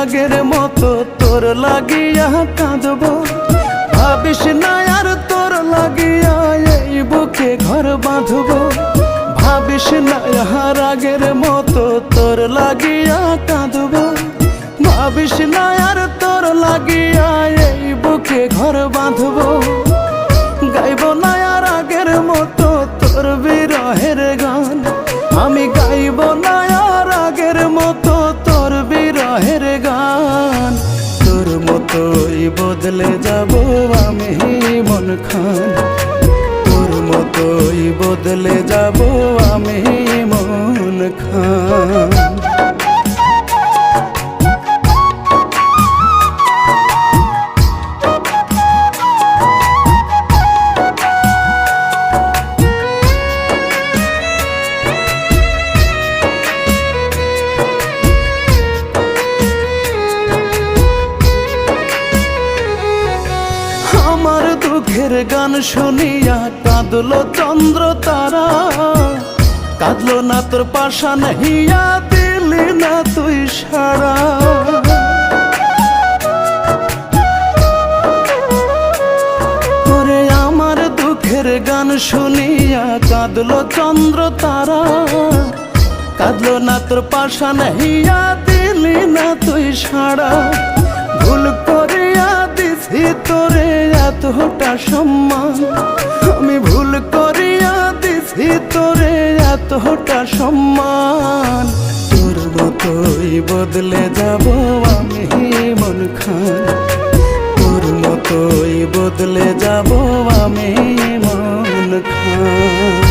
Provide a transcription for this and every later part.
আগের মতো তোর লাগিয়া কাঁদবো। ভাবিস না আর তোর লাগিয়া এই বুকে ঘর বাঁধবো। ভাবিস না আর আগের মতো তোর লাগিয়া কাঁদবো। ভাবিস না আর তোর লাগিয়া এই বুকে ঘর বাঁধবো। গাইব না আর আগের মতো তোর বিরহের গান। আমি গাইব না আর আগের মতো তোর বিরহের গান। তোর মতোই বদলে যাব আমি মন খান। তোর মতোই বদলে যাব আমি মন খান। আমার দুঃখের গান শুনিয়া কাঁদলো চন্দ্র তারা। কাঁদলো না তোর পাশান হিয়া, দিলি না তুই সারা। ওরে আমার দুঃখের গান শুনিয়া কাঁদলো চন্দ্র তারা। কাঁদলো না তোর পাশান হিয়া, দিলি না তুই সারা। ভুল করিয়া দিছি তোরে এতটা সম্মান। আমি ভুল করিয়া দিছি তোরে এতটা সম্মান। তোর মতোই বদলে যাব আমি মন খান। তোর মতোই বদলে যাব আমি মন খান।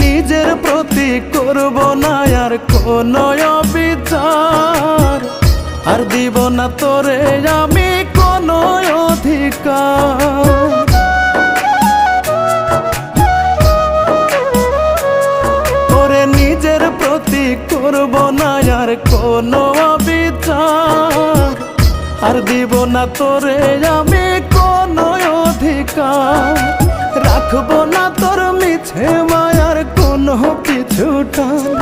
নিজের প্রতি করব না আর কোনো অবিচার। আর দিব না তোরে আমি কোনো অধিকার। তোরে নিজের প্রতি করব না আর কোনো অবিচার। আর দিব না তোরে আমি কোনো অধিকার। রাখবো না তোর মিছে মায়ার কোনো পিছুটান।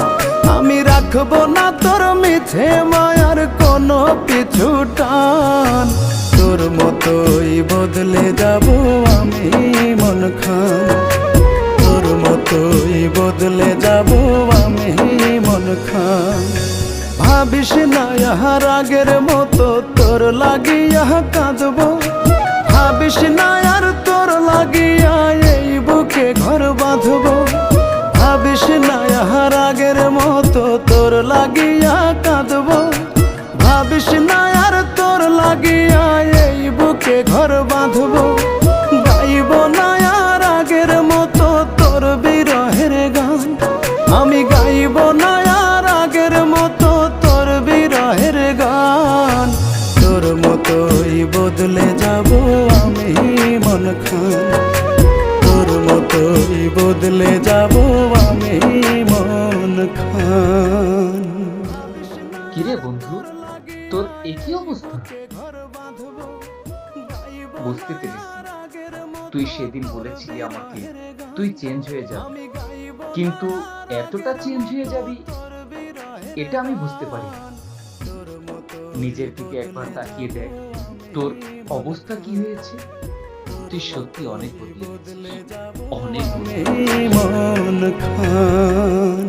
আমি রাখবো না তোর মিছে মায়ার কোনো পিছুটান। তোর মতোই বদলে যাব আমি মন খান। তোর মতোই বদলে যাব আমি মন খান। ভাবিস না আর আগের মতো তোর লাগিয়া কাঁদবো। ভাবিস না আর তোর লাগিয়া এই বুকে ঘর বাঁধবো। ভাবিস না আর আগের মতো তোর লাগিয়া কাঁদবো। ভাবিস না আর তোর লাগিয়া এই বুকে ঘর বাঁধবো। গাইব না আর আগের মতো তোর বিরহের গান। আমি গাইব না আর আগের মতো তোর বিরহের গান। তোর মতোই বদলে যাব আমি মন খান। তোর মতোই বদলে যাব আমি মন খান। কিরে বন্ধু, তোর একই অবস্থা? বুঝতে পেরেছি, তুই সেদিন বলেছিলি আমাকে তুই চেঞ্জ হয়ে যাবি, কিন্তু এতটা চেঞ্জ হয়ে যাবি এটা আমি বুঝতে পারি। নিজের দিকে একবার তাকিয়ে দেখ, তোর অবস্থা কি হয়েছে। তুই সত্যি অনেক বদলে গেছিস, অনেক। মন খান।